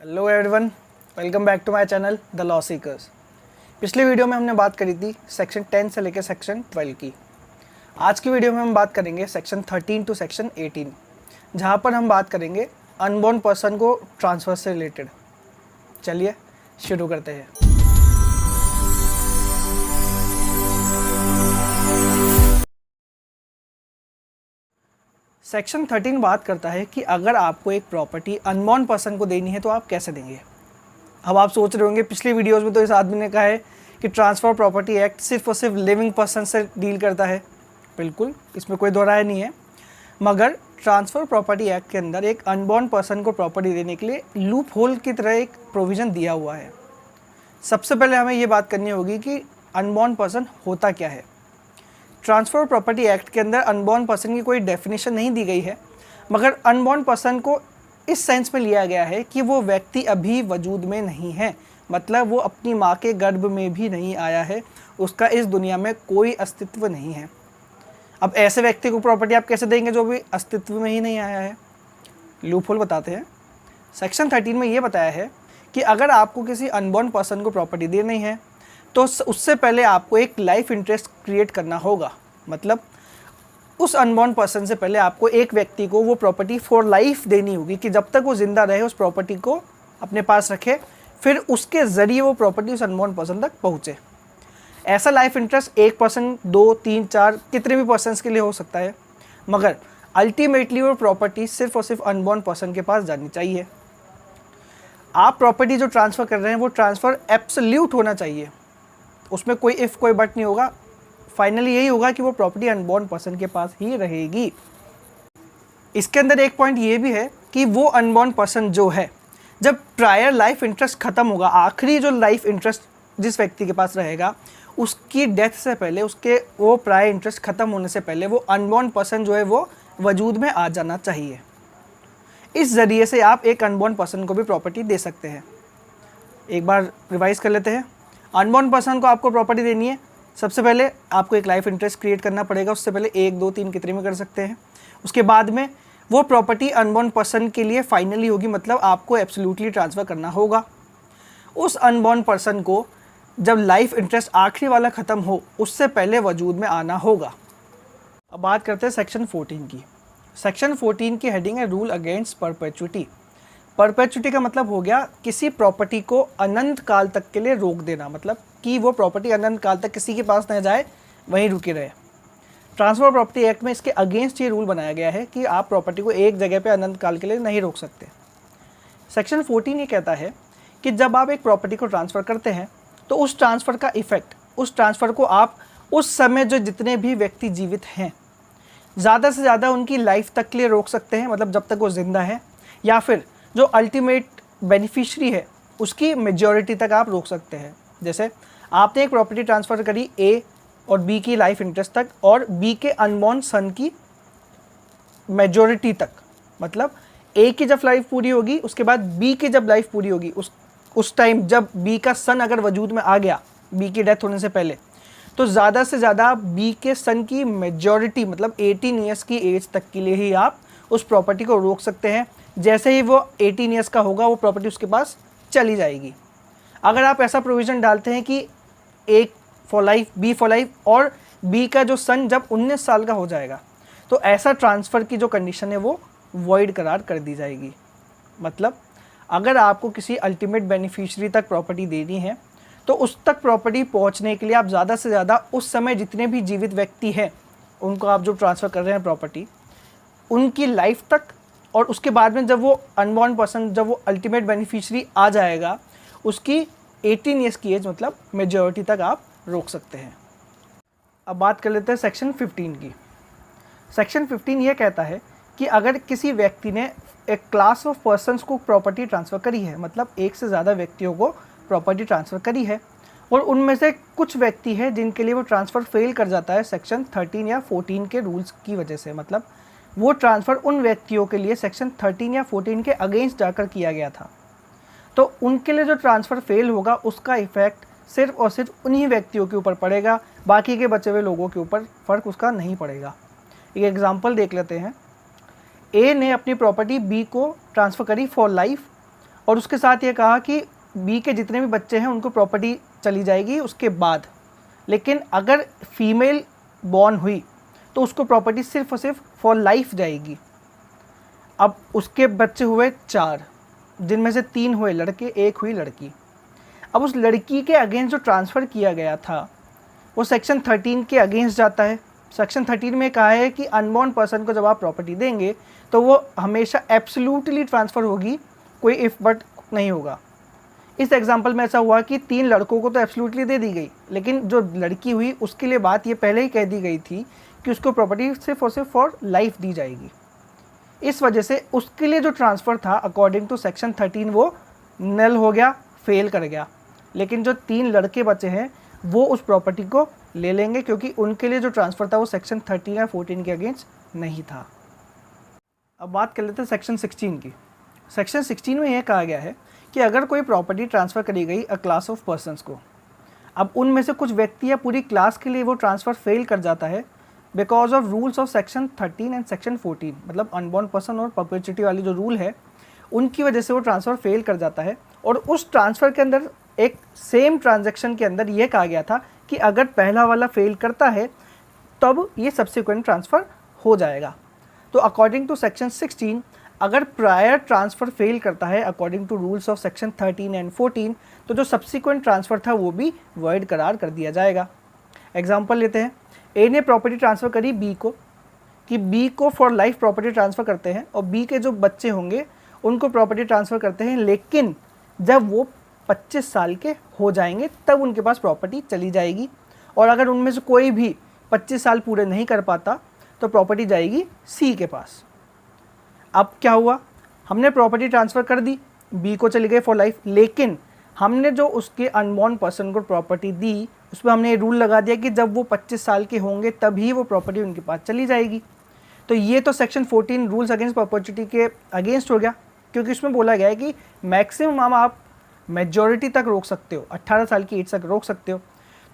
Hello everyone, welcome back to my channel the law seekers. पिछले video में हमने बात करी थी सेक्शन 10 से लेकर सेक्शन 12 की। आज की वीडियो में हम बात करेंगे सेक्शन 13 टू सेक्शन 18, जहां पर हम बात करेंगे अनबॉर्न पर्सन को ट्रांसफ़र से रिलेटेड। चलिए शुरू करते हैं। सेक्शन 13 बात करता है कि अगर आपको एक प्रॉपर्टी अनबॉर्न पर्सन को देनी है तो आप कैसे देंगे। अब आप सोच रहे होंगे पिछली वीडियोस में तो इस आदमी ने कहा है कि ट्रांसफ़र प्रॉपर्टी एक्ट सिर्फ और सिर्फ लिविंग पर्सन से डील करता है। बिल्कुल, इसमें कोई दो राय नहीं है, मगर ट्रांसफ़र प्रॉपर्टी एक्ट के अंदर एक अनबॉर्न पर्सन को प्रॉपर्टी देने के लिए लूप होल की तरह एक प्रोविज़न दिया हुआ है। सबसे पहले हमें ये बात करनी होगी कि अनबॉर्न पर्सन होता क्या है। ट्रांसफ़र प्रॉपर्टी एक्ट के अंदर अनबॉर्न पर्सन की कोई डेफिनेशन नहीं दी गई है, मगर अनबॉर्न पर्सन को इस सेंस में लिया गया है कि वो व्यक्ति अभी वजूद में नहीं है, मतलब वो अपनी माँ के गर्भ में भी नहीं आया है, उसका इस दुनिया में कोई अस्तित्व नहीं है। अब ऐसे व्यक्ति को प्रॉपर्टी आप कैसे देंगे जो भी अस्तित्व में ही नहीं आया है। लूप होल बताते हैं। सेक्शन 13 में ये बताया है कि अगर आपको किसी अनबॉर्न पर्सन को प्रॉपर्टी देनी है तो उससे पहले आपको एक लाइफ इंटरेस्ट क्रिएट करना होगा। मतलब उस अनबॉर्न पर्सन से पहले आपको एक व्यक्ति को वो प्रॉपर्टी फॉर लाइफ देनी होगी कि जब तक वो ज़िंदा रहे उस प्रॉपर्टी को अपने पास रखे, फिर उसके ज़रिए वो प्रॉपर्टी उस अनबॉर्न पर्सन तक पहुँचे। ऐसा लाइफ इंटरेस्ट 1%, 2, 3, 4 कितने भी पर्सन्स के लिए हो सकता है, मगर अल्टीमेटली वो प्रॉपर्टी सिर्फ और सिर्फ अनबॉर्न पर्सन के पास जानी चाहिए। आप प्रॉपर्टी जो ट्रांसफ़र कर रहे हैं वो ट्रांसफ़र एब्सोल्यूट होना चाहिए, उसमें कोई इफ़ कोई बट नहीं होगा। फाइनली यही होगा कि वो प्रॉपर्टी अनबॉर्न पर्सन के पास ही रहेगी। इसके अंदर एक पॉइंट ये भी है कि वो अनबॉर्न पर्सन जो है, जब प्रायर लाइफ इंटरेस्ट ख़त्म होगा, आखिरी जो लाइफ इंटरेस्ट जिस व्यक्ति के पास रहेगा, उसकी डेथ से पहले, उसके वो प्रायर इंटरेस्ट ख़त्म होने से पहले वो अनबॉर्न पर्सन जो है वो वजूद में आ जाना चाहिए। इस ज़रिए से आप एक अनबॉर्न पर्सन को भी प्रॉपर्टी दे सकते हैं। एक बार रिवाइज़ कर लेते हैं। अनबॉर्न पर्सन को आपको प्रॉपर्टी देनी है, सबसे पहले आपको एक लाइफ इंटरेस्ट क्रिएट करना पड़ेगा। उससे पहले 1, 2, 3 कितने में कर सकते हैं। उसके बाद में वो प्रॉपर्टी अनबॉर्न पर्सन के लिए फाइनली होगी, मतलब आपको एब्सोल्युटली ट्रांसफ़र करना होगा। उस अनबॉर्न पर्सन को जब लाइफ इंटरेस्ट आखिरी वाला ख़त्म हो उससे पहले वजूद में आना होगा। अब बात करते हैं सेक्शन 14 की। सेक्शन 14 की हेडिंग है रूल अगेंस्ट परपेचुइटी। परपेचुइटी का मतलब हो गया किसी प्रॉपर्टी को अनंत काल तक के लिए रोक देना, मतलब कि वो प्रॉपर्टी अनंत काल तक किसी के पास न जाए, वहीं रुकी रहे। ट्रांसफ़र प्रॉपर्टी एक्ट में इसके अगेंस्ट ये रूल बनाया गया है कि आप प्रॉपर्टी को एक जगह पे अनंत काल के लिए नहीं रोक सकते। सेक्शन 14 ये कहता है कि जब आप एक प्रॉपर्टी को ट्रांसफ़र करते हैं तो उस ट्रांसफ़र का इफ़ेक्ट, उस ट्रांसफ़र को आप उस समय जो जितने भी व्यक्ति जीवित हैं ज़्यादा से ज़्यादा उनकी लाइफ तक के लिए रोक सकते हैं, मतलब जब तक वो ज़िंदा है, या फिर जो अल्टीमेट बेनिफिशरी है उसकी मेजॉरिटी तक आप रोक सकते हैं। जैसे आपने एक प्रॉपर्टी ट्रांसफ़र करी ए और बी की लाइफ इंटरेस्ट तक और बी के अनबॉर्न सन की मेजॉरिटी तक, मतलब ए की जब लाइफ पूरी होगी उसके बाद बी की जब लाइफ पूरी होगी उस टाइम जब बी का सन अगर वजूद में आ गया बी की डेथ होने से पहले, तो ज़्यादा से ज़्यादा बी के सन की मेजॉरिटी मतलब 18 ईयर्स की एज तक के लिए ही आप उस प्रॉपर्टी को रोक सकते हैं। जैसे ही वो 18 ईयर्स का होगा वो प्रॉपर्टी उसके पास चली जाएगी। अगर आप ऐसा प्रोविज़न डालते हैं कि A for life, B for life और बी का जो सन जब 19 साल का हो जाएगा, तो ऐसा ट्रांसफ़र की जो कंडीशन है वो वॉइड करार कर दी जाएगी। मतलब अगर आपको किसी अल्टीमेट बेनिफिशरी तक प्रॉपर्टी देनी है तो उस तक प्रॉपर्टी पहुंचने के लिए आप ज़्यादा से ज़्यादा उस समय जितने भी जीवित व्यक्ति हैं उनको आप जो ट्रांसफ़र कर रहे हैं प्रॉपर्टी, उनकी लाइफ तक, और उसके बाद में जब वो अनबॉर्न पर्सन, जब वो अल्टीमेट बेनिफिशरी आ जाएगा, उसकी 18 ईयर्स की एज मतलब मेजॉरिटी तक आप रोक सकते हैं। अब बात कर लेते हैं सेक्शन 15 की। सेक्शन 15 ये कहता है कि अगर किसी व्यक्ति ने एक क्लास ऑफ पर्सन्स को प्रॉपर्टी ट्रांसफ़र करी है, मतलब एक से ज़्यादा व्यक्तियों को प्रॉपर्टी ट्रांसफ़र करी है, और उनमें से कुछ व्यक्ति हैं जिनके लिए वो ट्रांसफ़र फेल कर जाता है सेक्शन 13 या 14 के रूल्स की वजह से, मतलब वो ट्रांसफ़र उन व्यक्तियों के लिए सेक्शन 13 या 14 के अगेंस्ट जाकर किया गया था, तो उनके लिए जो ट्रांसफ़र फेल होगा उसका इफ़ेक्ट सिर्फ और सिर्फ उन्हीं व्यक्तियों के ऊपर पड़ेगा, बाकी के बचे हुए लोगों के ऊपर फ़र्क उसका नहीं पड़ेगा। एक एग्जांपल देख लेते हैं। ए ने अपनी प्रॉपर्टी बी को ट्रांसफ़र करी फॉर लाइफ और उसके साथ ये कहा कि बी के जितने भी बच्चे हैं उनको प्रॉपर्टी चली जाएगी उसके बाद, लेकिन अगर फीमेल बॉर्न हुई तो उसको प्रॉपर्टी सिर्फ और सिर्फ फॉर लाइफ जाएगी। अब उसके बच्चे हुए 4, जिनमें से 3 हुए लड़के, 1 हुई लड़की। अब उस लड़की के अगेंस्ट जो ट्रांसफ़र किया गया था वो सेक्शन 13 के अगेंस्ट जाता है। सेक्शन 13 में कहा है कि अनबॉर्न पर्सन को जब आप प्रॉपर्टी देंगे तो वो हमेशा एब्सोल्युटली ट्रांसफ़र होगी, कोई इफ़ बट नहीं होगा। इस एग्जांपल में ऐसा हुआ कि 3 लड़कों को तो एब्सोल्युटली दे दी गई, लेकिन जो लड़की हुई उसके लिए बात ये पहले ही कह दी गई थी कि उसको प्रॉपर्टी सिर्फ और सिर्फ फॉर लाइफ दी जाएगी। इस वजह से उसके लिए जो ट्रांसफ़र था अकॉर्डिंग टू सेक्शन 13 वो नल हो गया, फेल कर गया। लेकिन जो 3 लड़के बचे हैं वो उस प्रॉपर्टी को ले लेंगे, क्योंकि उनके लिए जो ट्रांसफ़र था वो सेक्शन 13 या 14 के अगेंस्ट नहीं था। अब बात कर लेते हैं सेक्शन 16 की। सेक्शन 16 में यह कहा गया है कि अगर कोई प्रॉपर्टी ट्रांसफ़र करी गई अ क्लास ऑफ पर्सनस को, अब उनमें से कुछ व्यक्ति या पूरी क्लास के लिए वो ट्रांसफ़र फेल कर जाता है because of rules of section 13 and section 14, मतलब अनबॉर्न पर्सन और परपेचुइटी वाली जो रूल है उनकी वजह से वो ट्रांसफ़र फेल कर जाता है। और उस ट्रांसफ़र के अंदर एक सेम ट्रांजैक्शन के अंदर ये कहा गया था कि अगर पहला वाला फेल करता है तब ये सब्सिक्वेंट ट्रांसफ़र हो जाएगा। तो अकॉर्डिंग टू सेक्शन 16 अगर प्रायर ट्रांसफ़र फेल करता है according to rules of section 13 and 14, तो जो सब्सिक्वेंट ट्रांसफ़र था वो भी वॉइड करार कर दिया जाएगा। एग्जांपल लेते हैं, ए ने प्रॉपर्टी ट्रांसफ़र करी बी को, कि बी को फॉर लाइफ प्रॉपर्टी ट्रांसफ़र करते हैं और बी के जो बच्चे होंगे उनको प्रॉपर्टी ट्रांसफ़र करते हैं, लेकिन जब वो 25 साल के हो जाएंगे तब उनके पास प्रॉपर्टी चली जाएगी। और अगर उनमें से कोई भी 25 साल पूरे नहीं कर पाता तो प्रॉपर्टी जाएगी सी के पास। अब क्या हुआ, हमने प्रॉपर्टी ट्रांसफ़र कर दी, बी को चली गई फॉर लाइफ, लेकिन हमने जो उसके अनबॉर्न पर्सन को प्रॉपर्टी दी उस पर हमने ये रूल लगा दिया कि जब वो 25 साल के होंगे तभी वो प्रॉपर्टी उनके पास चली जाएगी। तो ये तो सेक्शन 14 रूल्स अगेंस्ट प्रॉपर्टी के अगेंस्ट हो गया, क्योंकि इसमें बोला गया है कि मैक्सिमम आप मेजॉरिटी तक रोक सकते हो, 18 साल की एज तक रोक सकते हो।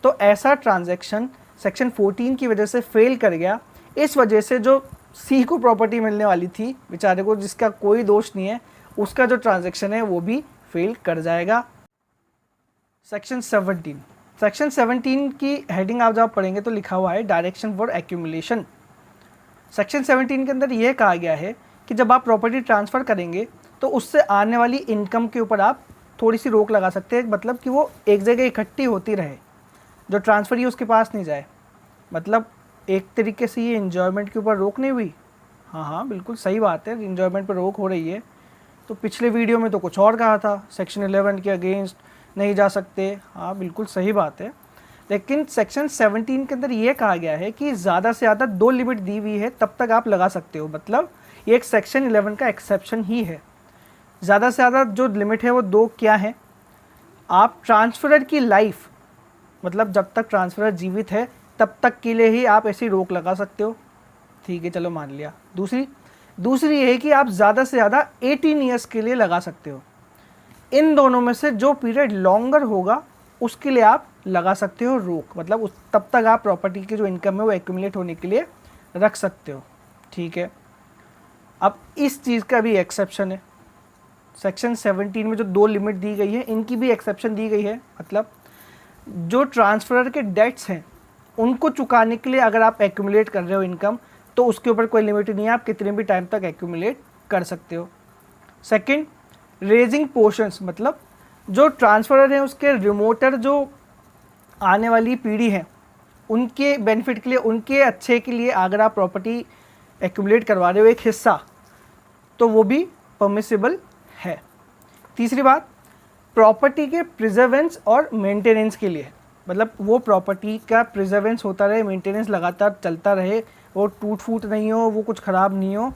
तो ऐसा ट्रांजैक्शन सेक्शन 14 की वजह से फेल कर गया। इस वजह से जो सी को प्रॉपर्टी मिलने वाली थी बेचारे को, जिसका कोई दोष नहीं है, उसका जो ट्रांजैक्शन है वो भी फेल कर जाएगा। सेक्शन 17 की हेडिंग आप जब पढ़ेंगे तो लिखा हुआ है डायरेक्शन फॉर एक्यूमुलेशन। सेक्शन 17 के अंदर यह कहा गया है कि जब आप प्रॉपर्टी ट्रांसफ़र करेंगे तो उससे आने वाली इनकम के ऊपर आप थोड़ी सी रोक लगा सकते हैं, मतलब कि वो एक जगह इकट्ठी होती रहे, जो ट्रांसफ़र ही उसके पास नहीं जाए। मतलब एक तरीके से ये इन्जॉयमेंट के ऊपर रोक नहीं हुई। हाँ, बिल्कुल सही बात है, इन्जॉयमेंट पर रोक हो रही है। तो पिछले वीडियो में तो कुछ और कहा था, सेक्शन 11 के अगेंस्ट नहीं जा सकते। हाँ, बिल्कुल सही बात है, लेकिन सेक्शन 17 के अंदर ये कहा गया है कि ज़्यादा से ज़्यादा 2 लिमिट दी हुई है, तब तक आप लगा सकते हो। मतलब ये एक सेक्शन 11 का एक्सेप्शन ही है। ज़्यादा से ज़्यादा जो लिमिट है वो 2 क्या है, आप ट्रांसफरर की लाइफ, मतलब जब तक ट्रांसफरर जीवित है तब तक के लिए ही आप ऐसी रोक लगा सकते हो। ठीक है, चलो मान लिया। दूसरी ये है कि आप ज़्यादा से ज़्यादा 18 ईयर्स के लिए लगा सकते हो। इन दोनों में से जो पीरियड लॉन्गर होगा उसके लिए आप लगा सकते हो रोक, मतलब तब तक आप प्रॉपर्टी की जो इनकम है वो एक्यूमुलेट होने के लिए रख सकते हो। ठीक है, अब इस चीज़ का भी एक्सेप्शन है। सेक्शन 17 में जो 2 लिमिट दी गई है इनकी भी एक्सेप्शन दी गई है। मतलब जो ट्रांसफरर के डेट्स हैं उनको चुकाने के लिए अगर आप एक्यूमुलेट कर रहे हो इनकम तो उसके ऊपर कोई लिमिट नहीं है, आप कितने भी टाइम तक एक्यूमुलेट कर सकते हो। सेकंड, रेजिंग पोर्शंस, मतलब जो ट्रांसफरर है उसके रिमोटर जो आने वाली पीढ़ी है उनके बेनिफिट के लिए, उनके अच्छे के लिए अगर आप प्रॉपर्टी एक्यूमुलेट करवा रहे हो एक हिस्सा, तो वो भी परमिसिबल है। तीसरी बात, प्रॉपर्टी के प्रिजर्वेंस और मेंटेनेंस के लिए, मतलब वो प्रॉपर्टी का प्रिजर्वेंस होता रहे, मेंटेनेंस लगातार चलता रहे, वो टूट फूट नहीं हो, वो कुछ ख़राब नहीं हो,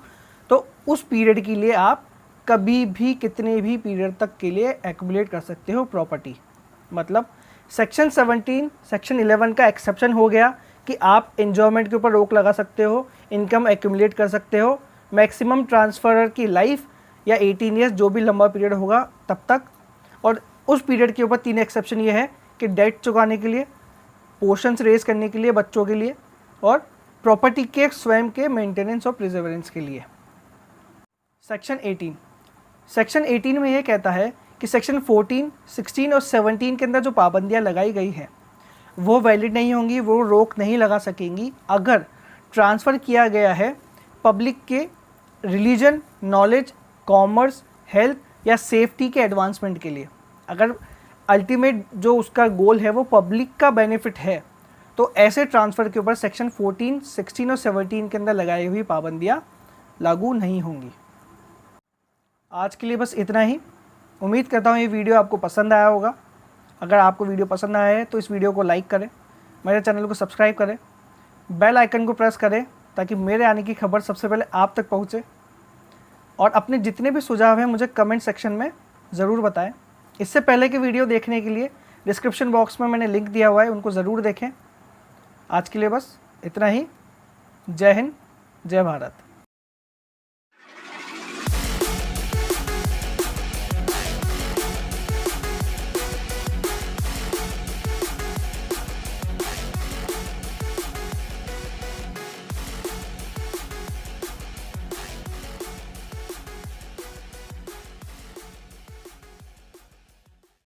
तो उस पीरियड के लिए आप कभी भी कितने भी पीरियड तक के लिए एक्यूमुलेट कर सकते हो प्रॉपर्टी। मतलब सेक्शन 17 सेक्शन 11 का एक्सेप्शन हो गया कि आप एन्जॉयमेंट के ऊपर रोक लगा सकते हो, इनकम एक्यूमुलेट कर सकते हो, मैक्सिमम ट्रांसफरर की लाइफ या 18 ईयर्स जो भी लंबा पीरियड होगा तब तक। और उस पीरियड के ऊपर 3 एक्सेप्शन ये है कि डेट चुकाने के लिए, पोर्शंस रेज करने के लिए बच्चों के लिए, और प्रॉपर्टी के स्वयं के मेंटेनेंस और प्रिजर्वेंस के लिए। सेक्शन 18, सेक्शन 18 में ये कहता है कि सेक्शन 14, 16 और 17 के अंदर जो पाबंदियाँ लगाई गई हैं वो वैलिड नहीं होंगी, वो रोक नहीं लगा सकेंगी अगर ट्रांसफ़र किया गया है पब्लिक के रिलीजन, नॉलेज, कॉमर्स, हेल्थ या सेफ्टी के एडवांसमेंट के लिए। अगर अल्टीमेट जो उसका गोल है वो पब्लिक का बेनिफिट है तो ऐसे ट्रांसफ़र के ऊपर सेक्शन 14, 16 और 17 के अंदर लगाई हुई पाबंदियाँ लागू नहीं होंगी। आज के लिए बस इतना ही। उम्मीद करता हूँ ये वीडियो आपको पसंद आया होगा। अगर आपको वीडियो पसंद आया है तो इस वीडियो को लाइक करें, मेरे चैनल को सब्सक्राइब करें, बेल आइकन को प्रेस करें ताकि मेरे आने की खबर सबसे पहले आप तक पहुँचे। और अपने जितने भी सुझाव हैं मुझे कमेंट सेक्शन में ज़रूर बताएं। इससे पहले के वीडियो देखने के लिए डिस्क्रिप्शन बॉक्स में मैंने लिंक दिया हुआ है, उनको ज़रूर देखें। आज के लिए बस इतना ही। जय हिंद, जय भारत।